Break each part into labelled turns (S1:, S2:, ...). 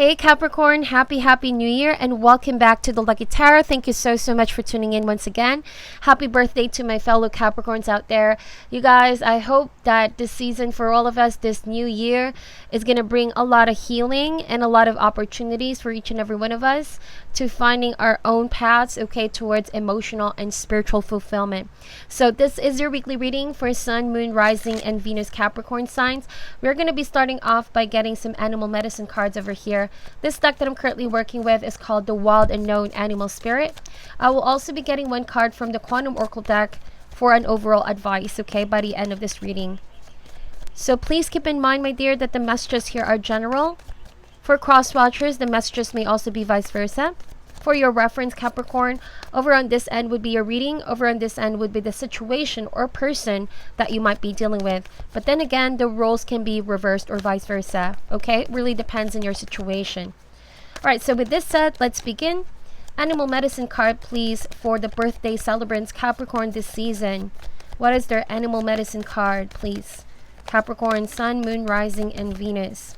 S1: Hey Capricorn, happy new year and welcome back to the Lucky Tarot. Thank you so much for tuning in once again. Happy birthday to my fellow Capricorns out there. You guys, I hope that this season for all of us, this new year, is going to bring a lot of healing and a lot of opportunities for each and every one of us to finding our own paths, okay, towards emotional and spiritual fulfillment. So this is your weekly reading for Sun, Moon, Rising, and Venus Capricorn signs. We're going to be starting off by getting some animal medicine cards over here. This deck that I'm currently working with is called the Wild Unknown Animal Spirit. I will also be getting one card from the Quantum Oracle deck for an overall advice, okay, by the end of this reading. So please keep in mind, my dear, that the messages here are general. For cross-watchers, the messages may also be vice versa. For your reference, Capricorn, over on this end would be your reading. Over on this end would be the situation or person that you might be dealing with. But then again, the roles can be reversed or vice versa. Okay? It really depends on your situation. Alright, so with this said, let's begin. Animal medicine card, please, for the birthday celebrants Capricorn this season. What is their animal medicine card, please? Capricorn, Sun, Moon, Rising, and Venus.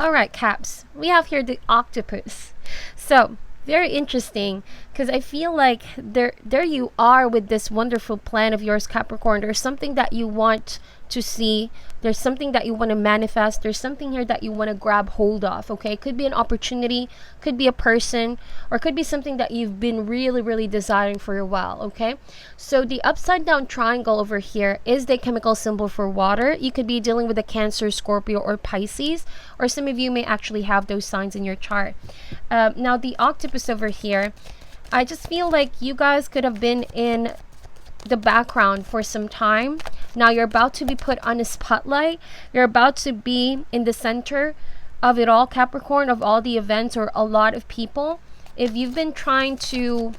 S1: Alright, Caps. We have here the octopus. So, very interesting because I feel like there you are with this wonderful plan of yours, Capricorn. There's something that you want to see. There's something that you want to manifest. There's something here that you want to grab hold of, okay? It could be an opportunity, could be a person, or could be something that you've been really desiring for a while, okay? So the upside down triangle over here is the chemical symbol for water. You could be dealing with a Cancer, Scorpio, or Pisces, or some of you may actually have those signs in your chart. Now the octopus over here, I just feel like you guys could have been in the background for some time. Now you're about to be put on a spotlight. You're about to be in the center of it all, Capricorn, of all the events or a lot of people. If you've been trying to,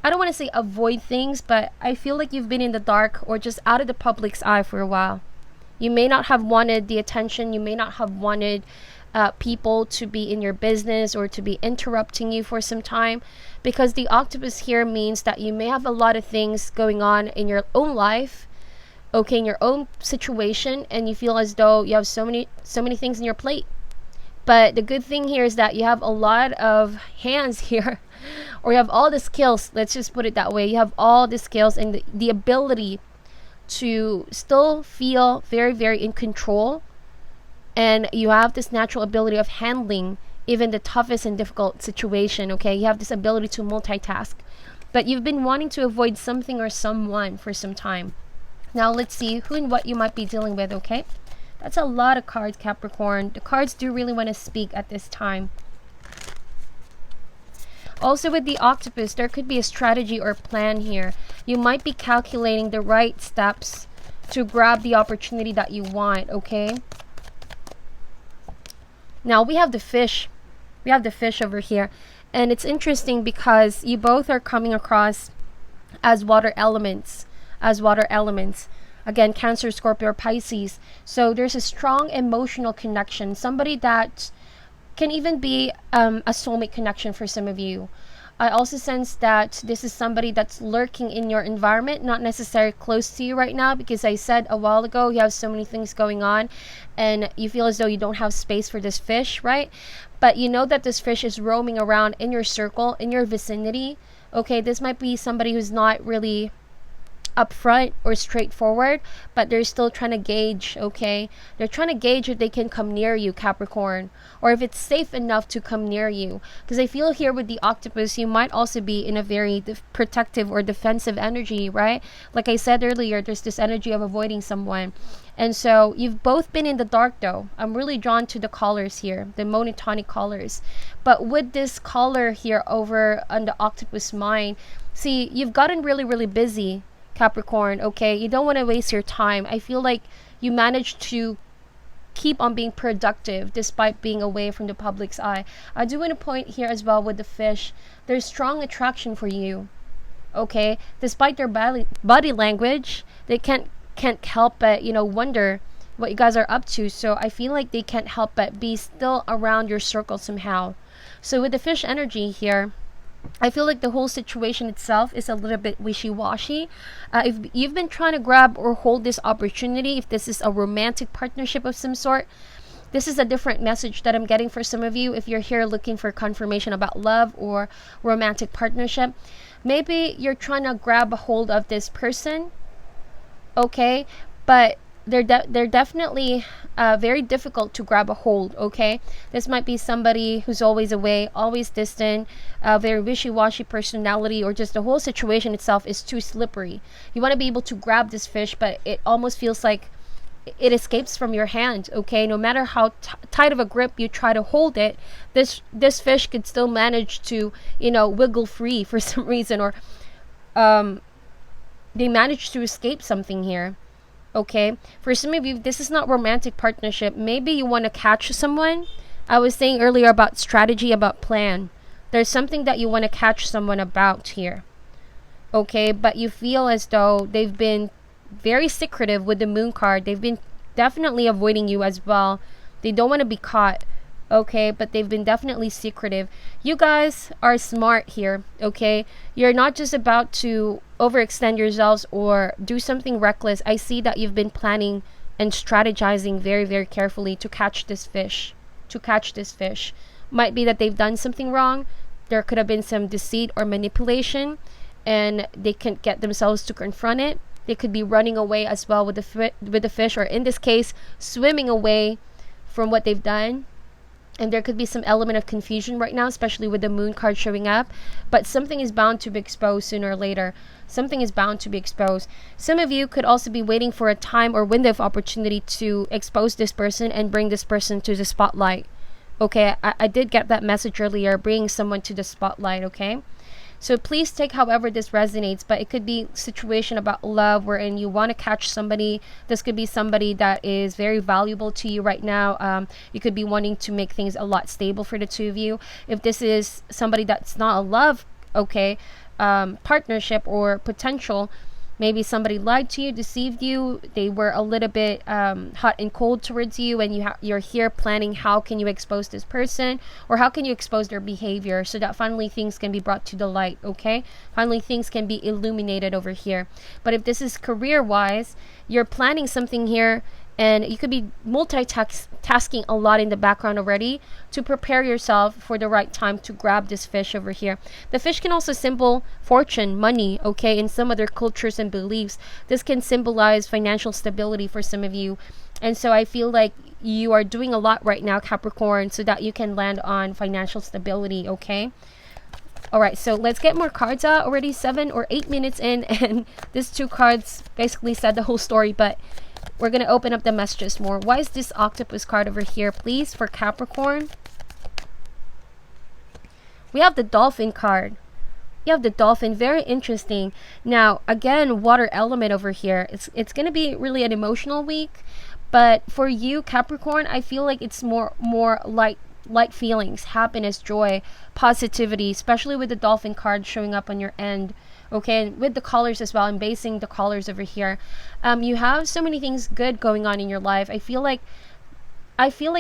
S1: I don't want to say avoid things, but I feel like you've been in the dark or just out of the public's eye for a while. You may not have wanted the attention. You may not have wanted people to be in your business or to be interrupting you for some time, because the octopus here means that you may have a lot of things going on in your own life, okay, in your own situation, and you feel as though you have so many things in your plate. But the good thing here is that you have a lot of hands here, or you have all the skills, let's just put it that way. You have all the skills and the ability to still feel very in control. And you have this natural ability of handling even the toughest and difficult situation, okay? You have this ability to multitask. But you've been wanting to avoid something or someone for some time. Now let's see who and what you might be dealing with, okay? That's a lot of cards, Capricorn. The cards do really want to speak at this time. Also with the octopus, there could be a strategy or plan here. You might be calculating the right steps to grab the opportunity that you want, okay? Now we have the fish. We have the fish over here. And it's interesting because you both are coming across as water elements. Again, Cancer, Scorpio, or Pisces. So there's a strong emotional connection. Somebody that can even be a soulmate connection for some of you. I also sense that this is somebody that's lurking in your environment, not necessarily close to you right now, because I said a while ago you have so many things going on and you feel as though you don't have space for this fish, right? But you know that this fish is roaming around in your circle, in your vicinity. Okay, this might be somebody who's not really upfront or straightforward, but they're still trying to gauge, okay? They're trying to gauge if they can come near you, Capricorn, or if it's safe enough to come near you. Because I feel here with the octopus, you might also be in a very protective or defensive energy, right? Like I said earlier, there's this energy of avoiding someone. And so you've both been in the dark though. I'm really drawn to the colors here, the monotonic colors. But with this color here over on the octopus mind, see, you've gotten really busy, Capricorn, okay? You don't want to waste your time. I feel like you managed to keep on being productive despite being away from the public's eye. I do want to point here as well with the fish. There's strong attraction for you, okay? Despite their body language, they can't help but, you know, wonder what you guys are up to. So I feel like they can't help but be still around your circle somehow. So with the fish energy here, I feel like the whole situation itself is a little bit wishy-washy. If you've been trying to grab or hold this opportunity, if this is a romantic partnership of some sort, This is a different message that I'm getting for some of you. If you're here looking for confirmation about love or romantic partnership, maybe you're trying to grab a hold of this person, okay, but they're definitely very difficult to grab a hold, okay. This might be somebody who's always away, always distant, very wishy-washy personality, or just the whole situation itself is too slippery. You want to be able to grab this fish, but it almost feels like it escapes from your hand, okay. No matter how tight of a grip you try to hold it, this fish could still manage to, you know, wiggle free for some reason, or they manage to escape something here, okay. For some of you, this is not romantic partnership. Maybe you want to catch someone. I was saying earlier about strategy, about plan. There's something that you want to catch someone about here, okay, but you feel as though they've been very secretive with the moon card. They've been definitely avoiding you as well. They don't want to be caught, okay, but they've been definitely secretive. You guys are smart here, okay. You're not just about to overextend yourselves or do something reckless. I see that you've been planning and strategizing very, very carefully to catch this fish. Might be that they've done something wrong. There could have been some deceit or manipulation, and they can't get themselves to confront it. They could be running away as well with the fish, or in this case, swimming away from what they've done. And there could be some element of confusion right now, especially with the moon card showing up. But something is bound to be exposed sooner or later. Something is bound to be exposed. Some of you could also be waiting for a time or window of opportunity to expose this person and bring this person to the spotlight. Okay, I did get that message earlier, bringing someone to the spotlight, okay? So please take however this resonates, but it could be a situation about love wherein you want to catch somebody. This could be somebody that is very valuable to you right now. You could be wanting to make things a lot stable for the two of you. If this is somebody that's not a love, okay, partnership or potential, maybe somebody lied to you, deceived you. They were a little bit hot and cold towards you, and you're here planning how can you expose this person, or how can you expose their behavior, so that finally things can be brought to the light, okay? Finally things can be illuminated over here. But if this is career-wise, you're planning something here, and you could be multitasking a lot in the background already to prepare yourself for the right time to grab this fish over here. The fish can also symbol fortune, money, okay, in some other cultures and beliefs. This can symbolize financial stability for some of you. And so I feel like you are doing a lot right now, Capricorn, so that you can land on financial stability, okay? All right, so let's get more cards out. Already 7 or 8 minutes in, and these 2 cards basically said the whole story, but we're going to open up the messages more. Why is this octopus card over here, please, for Capricorn? We have the dolphin card. You have the dolphin, very interesting. Now, again, water element over here. It's going to be really an emotional week, but for you, Capricorn, I feel like it's more light feelings, happiness, joy, positivity, especially with the dolphin card showing up on your end. Okay, and with the colors as well, I'm basing the colors over here. You have so many things good going on in your life. I feel like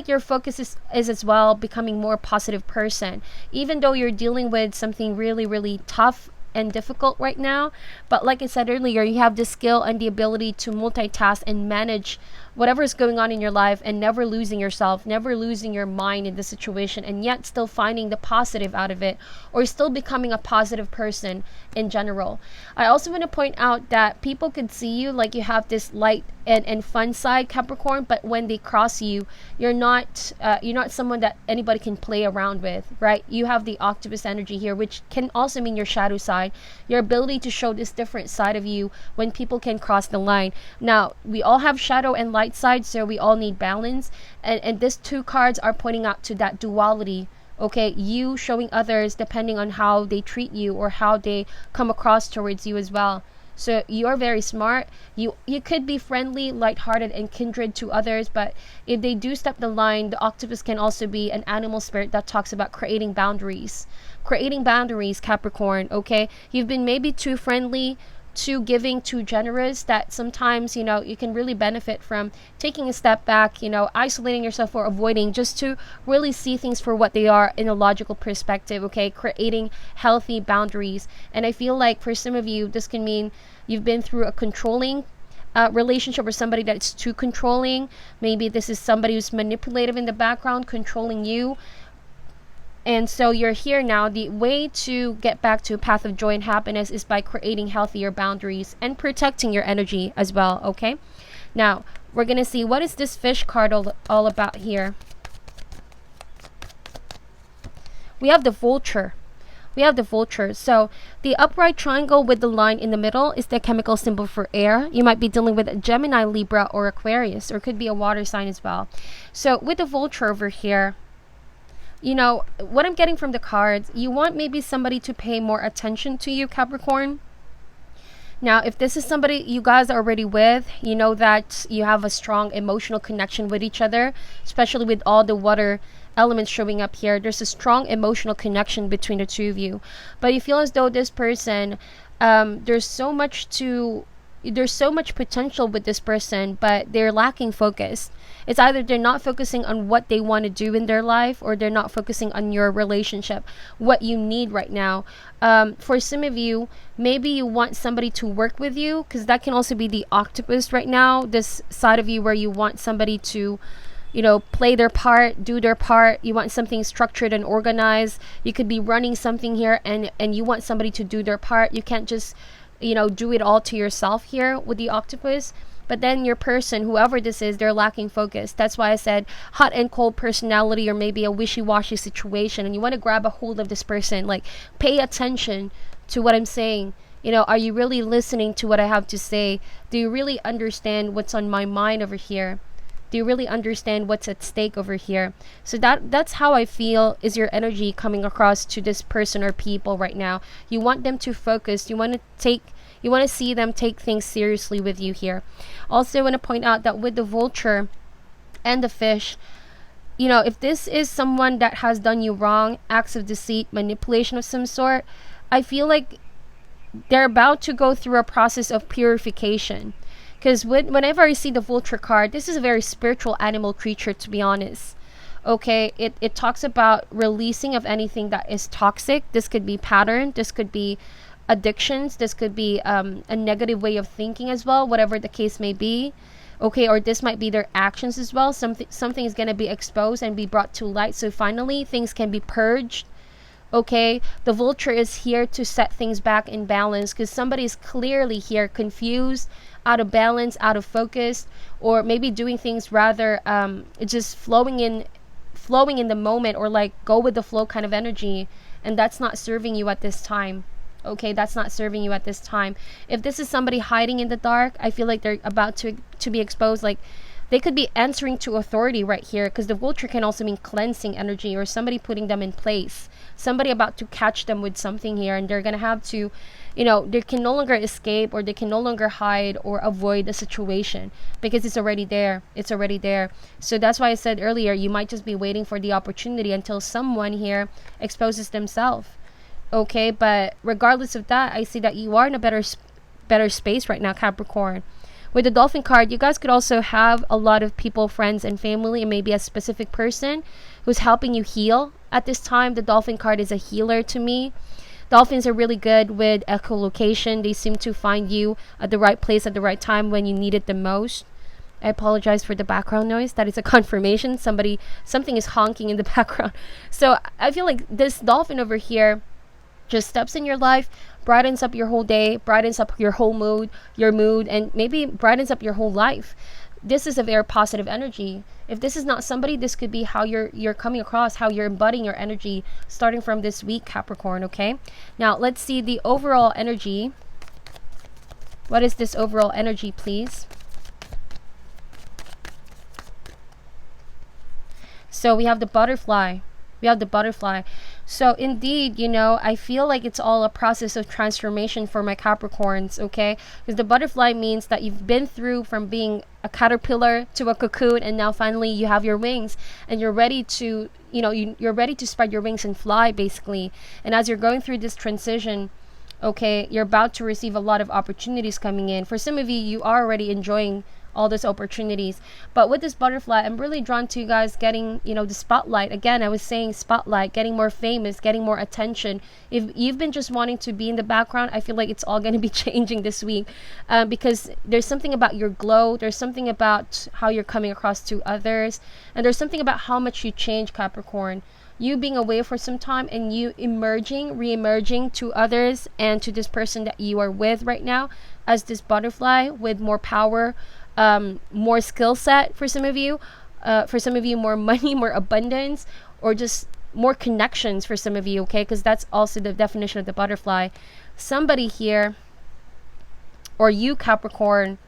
S1: your focus is as well becoming more positive person, even though you're dealing with something really, really tough and difficult right now. But like I said earlier, you have the skill and the ability to multitask and manage whatever is going on in your life, and never losing yourself, never losing your mind in the situation, and yet still finding the positive out of it, or still becoming a positive person in general. I also want to point out that people could see you like you have this light and fun side, Capricorn, but when they cross you, you're not someone that anybody can play around with, right? You have the octopus energy here, which can also mean your shadow side, your ability to show this different side of you when people can cross the line. Now, we all have shadow and light side, so we all need balance, and these 2 cards are pointing out to that duality, okay? You showing others depending on how they treat you or how they come across towards you as well. So you're very smart. You could be friendly, lighthearted, and kindred to others, but if they do step the line, the octopus can also be an animal spirit that talks about creating boundaries. Creating boundaries, Capricorn, okay? You've been maybe too friendly, too giving, too generous, that sometimes, you can really benefit from taking a step back, isolating yourself or avoiding, just to really see things for what they are in a logical perspective, okay? Creating healthy boundaries. And I feel like for some of you, this can mean you've been through a controlling relationship or somebody that's too controlling. Maybe this is somebody who's manipulative in the background, controlling you. And so you're here now. The way to get back to a path of joy and happiness is by creating healthier boundaries and protecting your energy as well, okay? Now, we're going to see what is this fish card all about here. We have the Vulture. We have the Vulture. So the upright triangle with the line in the middle is the chemical symbol for air. You might be dealing with a Gemini, Libra, or Aquarius, or it could be a water sign as well. So with the Vulture over here, you know, what I'm getting from the cards, you want maybe somebody to pay more attention to you, Capricorn. Now, if this is somebody you guys are already with, you know that you have a strong emotional connection with each other, especially with all the water elements showing up here. There's a strong emotional connection between the two of you. But you feel as though this person, there's so much potential with this person, but they're lacking focus. It's either they're not focusing on what they want to do in their life, or they're not focusing on your relationship, what you need right now. For some of you, maybe you want somebody to work with you, because that can also be the octopus right now, this side of you where you want somebody to, you know, play their part, do their part. You want something structured and organized. You could be running something here, and you want somebody to do their part. You can't just, you know, do it all to yourself here with the octopus. But then your person, whoever this is, they're lacking focus. That's why I said hot and cold personality, or maybe a wishy-washy situation, and you want to grab a hold of this person. Like, pay attention to what I'm saying. You know, are you really listening to what I have to say? Do you really understand what's on my mind over here? Do you really understand what's at stake over here? So that's how I feel is your energy coming across to this person or people right now. You want them to focus. You want to see them take things seriously with you here. Also, I want to point out that with the Vulture and the fish, you know, if this is someone that has done you wrong, acts of deceit, manipulation of some sort, I feel like they're about to go through a process of purification. Because whenever I see the Vulture card, this is a very spiritual animal creature, to be honest. Okay, it talks about releasing of anything that is toxic. This could be pattern. This could be addictions. This could be a negative way of thinking as well, whatever the case may be. Okay, or this might be their actions as well. Something is going to be exposed and be brought to light. So finally, things can be purged. Okay, the Vulture is here to set things back in balance, because somebody is clearly here confused, out of balance, out of focus, or maybe doing things rather just flowing in the moment, or like go with the flow kind of energy, and that's not serving you at this time. Okay, that's not serving you at this time. If this is somebody hiding in the dark, I feel like they're about to be exposed. Like, they could be answering to authority right here, because the Vulture can also mean cleansing energy, or somebody putting them in place, somebody about to catch them with something here, and they're gonna have to, you know, they can no longer escape, or they can no longer hide or avoid the situation, because it's already there. So that's why I said earlier, you might just be waiting for the opportunity until someone here exposes themselves. Okay, but regardless of that, I see that you are in a better space right now, Capricorn. With the Dolphin card, you guys could also have a lot of people, friends, and family, and maybe a specific person who's helping you heal. At this time, the Dolphin card is a healer to me. Dolphins are really good with echolocation. They seem to find you at the right place at the right time when you need it the most. I apologize for the background noise. That is a confirmation. Something is honking in the background. So I feel like this dolphin over here just steps in your life, brightens up your whole day, brightens up your whole mood, and maybe brightens up your whole life. This is a very positive energy. If this is not somebody, this could be how you're coming across, how you're embodying your energy starting from this week, Capricorn, okay? Now, let's see the overall energy. What is this overall energy, please? So we have the butterfly. So indeed, you know, I feel like it's all a process of transformation for my Capricorns, okay? Because the butterfly means that you've been through from being a caterpillar to a cocoon, and now finally you have your wings, and you're ready to, you know, you're ready to spread your wings and fly, basically. And as you're going through this transition, okay, you're about to receive a lot of opportunities coming in. For some of you, you are already enjoying all those opportunities. But with this butterfly, I'm really drawn to you guys getting, you know, the spotlight. Again, I was saying spotlight, getting more famous, getting more attention. If you've been just wanting to be in the background, I feel like it's all going to be changing this week, because there's something about your glow, there's something about how you're coming across to others, and there's something about how much you change, Capricorn. You being away for some time and you emerging, re-emerging to others and to this person that you are with right now as this butterfly with more power, more skill set for some of you, more money, more abundance, or just more connections for some of you, okay? Because that's also the definition of the butterfly. Somebody here, or you, Capricorn,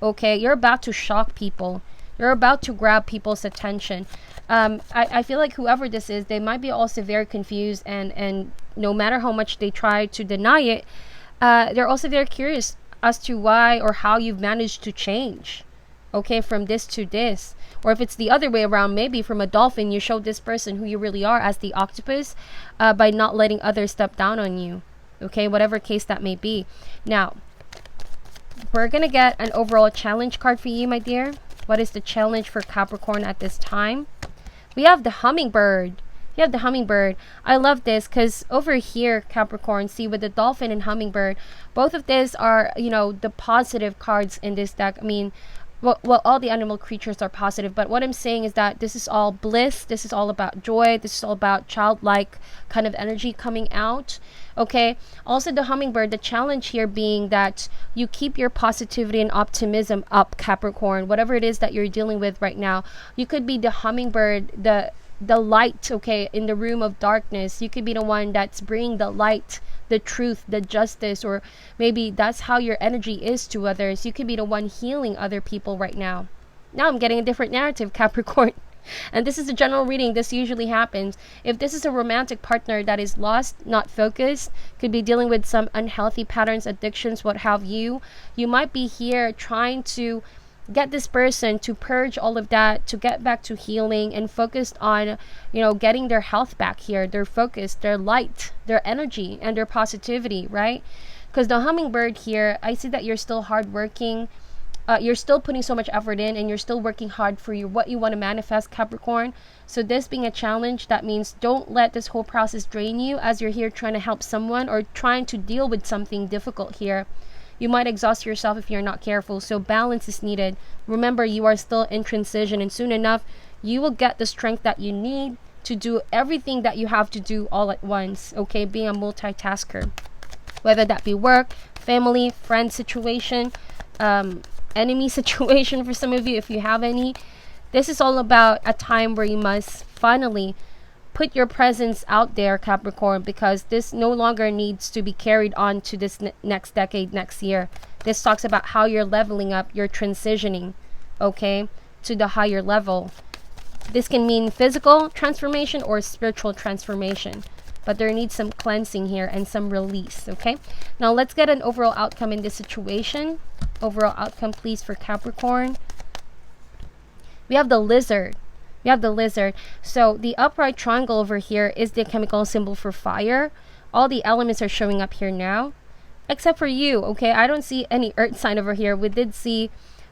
S1: okay, you're about to shock people. You're about to grab people's attention. I feel like whoever this is, they might be also very confused, and no matter how much they try to deny it, they're also very curious as to why or how you've managed to change, okay, from this to this. Or if it's the other way around, maybe from a dolphin, you showed this person who you really are as the octopus, by not letting others step down on you, okay, whatever case that may be. Now, we're gonna get an overall challenge card for you, my dear. What is the challenge for Capricorn at this time? We have the hummingbird. You have the hummingbird. I love this because over here, Capricorn, see, with the dolphin and hummingbird, both of these are, you know, the positive cards in this deck. I mean, well, all the animal creatures are positive, but what I'm saying is that this is all bliss. This is all about joy. This is all about childlike kind of energy coming out. Okay. Also, the hummingbird, the challenge here being that you keep your positivity and optimism up, Capricorn, whatever it is that you're dealing with right now. You could be the hummingbird, the light, okay, in the room of darkness. You could be the one that's bringing the light, the truth, the justice, or maybe that's how your energy is to others. You could be the one healing other people right now. Now I'm getting a different narrative, Capricorn. And this is a general reading. This usually happens. If this is a romantic partner that is lost, not focused, could be dealing with some unhealthy patterns, addictions, what have you, you might be here trying to get this person to purge all of that, to get back to healing and focused on, you know, getting their health back here, their focus, their light, their energy, and their positivity, right? Because the hummingbird here, I see that you're still hardworking. You're still putting so much effort in, and you're still working hard for what you want to manifest, Capricorn. So this being a challenge, that means don't let this whole process drain you as you're here trying to help someone or trying to deal with something difficult here. You might exhaust yourself if you're not careful, so balance is needed. Remember, you are still in transition, and soon enough, you will get the strength that you need to do everything that you have to do all at once, okay? Being a multitasker. Whether that be work, family, friend situation, enemy situation for some of you, if you have any. This is all about a time where you must finally put your presence out there, Capricorn, because this no longer needs to be carried on to this next decade, next year. This talks about how you're leveling up, you're transitioning, okay, to the higher level. This can mean physical transformation or spiritual transformation, but there needs some cleansing here and some release, okay? Now let's get an overall outcome in this situation. Overall outcome, please, for Capricorn. We have the lizard. We have the lizard. So the upright triangle over here is the chemical symbol for fire. All the elements are showing up here now, except for you, okay? I don't see any earth sign over here. We did see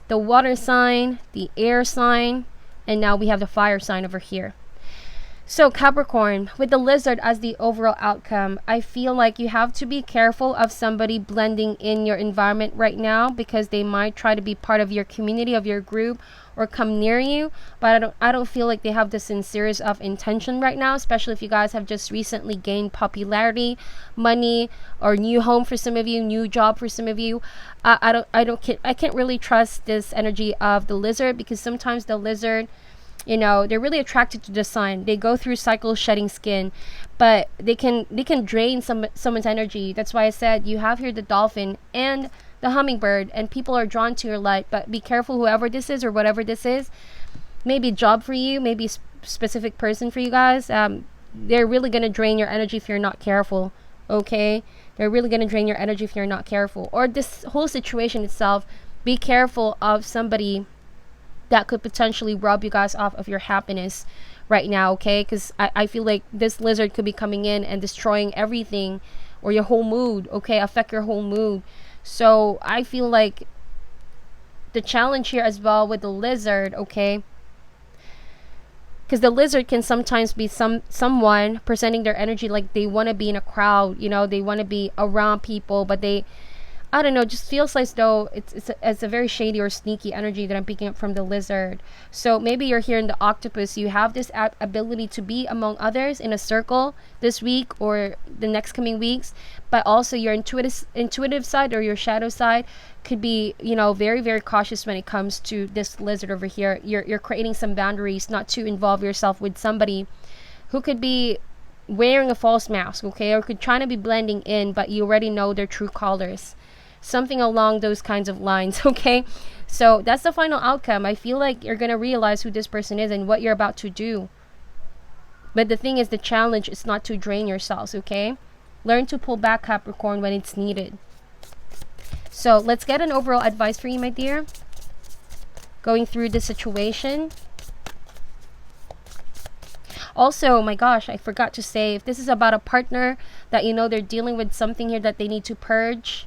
S1: the water sign, the air sign, and now we have the fire sign over here. So Capricorn, with the lizard as the overall outcome, I feel like you have to be careful of somebody blending in your environment right now, because they might try to be part of your community, of your group, or come near you, but I don't feel like they have the sincerest of intention right now, especially if you guys have just recently gained popularity, money, or new home for some of you, new job for some of you. I can't really trust this energy of the lizard, because sometimes the lizard, you know, they're really attracted to the sun. They go through cycles shedding skin, but they can drain someone's energy. That's why I said you have here the dolphin and the hummingbird, and people are drawn to your light. But be careful, whoever this is or whatever this is. Maybe a job for you, maybe a specific person for you guys. They're really going to drain your energy if you're not careful, okay? They're really going to drain your energy if you're not careful. Or this whole situation itself, be careful of somebody that could potentially rob you guys off of your happiness right now, okay? Because I feel like this lizard could be coming in and destroying everything, or your whole mood, okay? Affect your whole mood. So I feel like the challenge here as well with the lizard, okay? Because the lizard can sometimes be someone presenting their energy like they want to be in a crowd, you know, they want to be around people, but they, I don't know, just feels like though it's a very shady or sneaky energy that I'm picking up from the lizard. So maybe you're here in the octopus. You have this ability to be among others in a circle this week or the next coming weeks, but also your intuitive side or your shadow side could be, you know, very, very cautious when it comes to this lizard over here. You're creating some boundaries not to involve yourself with somebody who could be wearing a false mask, okay, or could try to be blending in, but you already know their true colors. Something along those kinds of lines, okay? So that's the final outcome. I feel like you're going to realize who this person is and what you're about to do. But the thing is, the challenge is not to drain yourselves, okay? Learn to pull back, Capricorn, when it's needed. So let's get an overall advice for you, my dear. Going through the situation. Also, my gosh, I forgot to say, if this is about a partner that you know they're dealing with something here that they need to purge,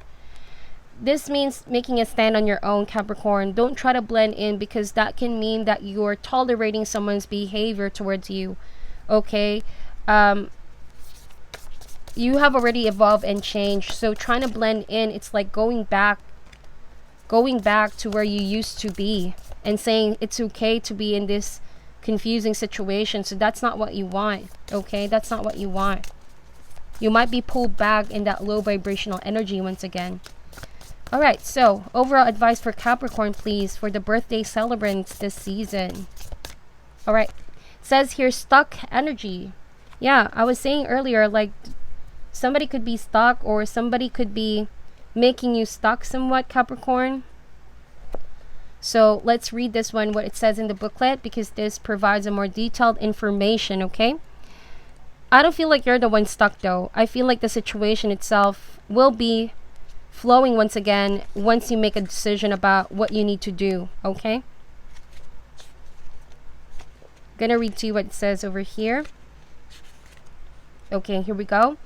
S1: this means making a stand on your own, Capricorn. Don't try to blend in, because that can mean that you're tolerating someone's behavior towards you. Okay? You have already evolved and changed. So trying to blend in, it's like going back to where you used to be and saying it's okay to be in this confusing situation. So that's not what you want. Okay? That's not what you want. You might be pulled back in that low vibrational energy once again. Alright, so overall advice for Capricorn, please, for the birthday celebrants this season. Alright, says here, stuck energy. Yeah, I was saying earlier, like, somebody could be stuck or somebody could be making you stuck somewhat, Capricorn. So let's read this one, what it says in the booklet, because this provides a more detailed information, okay? I don't feel like you're the one stuck, though. I feel like the situation itself will be flowing once again once you make a decision about what you need to do, okay? Gonna read to you what it says over here. Okay, here we go.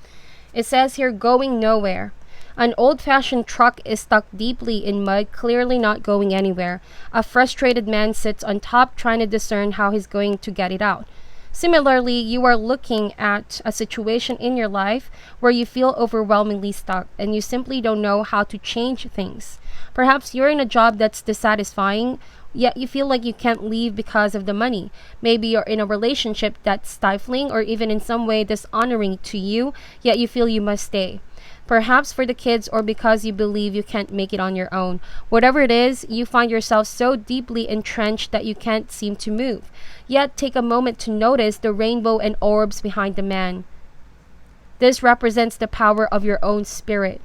S1: It says here, going nowhere. An old-fashioned truck is stuck deeply in mud, clearly not going anywhere. A frustrated man sits on top trying to discern how he's going to get it out. Similarly, you are looking at a situation in your life where you feel overwhelmingly stuck and you simply don't know how to change things. Perhaps you're in a job that's dissatisfying, yet you feel like you can't leave because of the money. Maybe you're in a relationship that's stifling or even in some way dishonoring to you, yet you feel you must stay. Perhaps for the kids or because you believe you can't make it on your own. Whatever it is, you find yourself so deeply entrenched that you can't seem to move. Yet take a moment to notice the rainbow and orbs behind the man. This represents the power of your own spirit.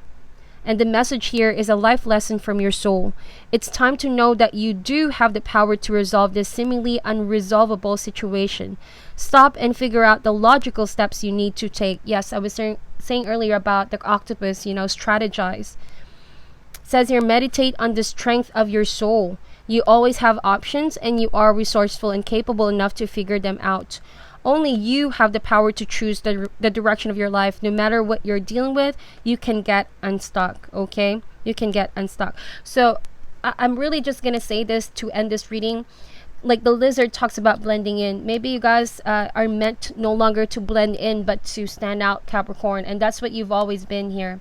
S1: And the message here is a life lesson from your soul. It's time to know that you do have the power to resolve this seemingly unresolvable situation. Stop and figure out the logical steps you need to take. Yes, I was saying earlier about the octopus, you know, strategize. It says here, meditate on the strength of your soul. You always have options and you are resourceful and capable enough to figure them out. Only you have the power to choose the direction of your life. No matter what you're dealing with, you can get unstuck, okay? You can get unstuck. So I'm really just going to say this to end this reading. Like the lizard talks about blending in. Maybe you guys are meant no longer to blend in, but to stand out, Capricorn. And that's what you've always been here.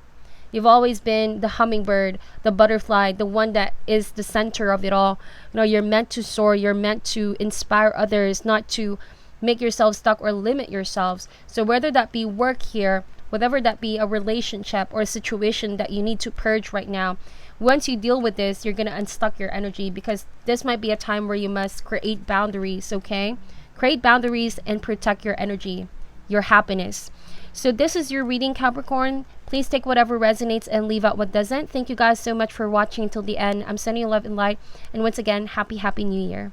S1: You've always been the hummingbird, the butterfly, the one that is the center of it all. You know, you're meant to soar. You're meant to inspire others, not to make yourselves stuck or limit yourselves. So whether that be work here, whether that be a relationship or a situation that you need to purge right now, once you deal with this, you're going to unstuck your energy, because this might be a time where you must create boundaries, okay? Create boundaries and protect your energy, your happiness. So this is your reading, Capricorn. Please take whatever resonates and leave out what doesn't. Thank you guys so much for watching until the end. I'm sending you love and light. And once again, happy New Year.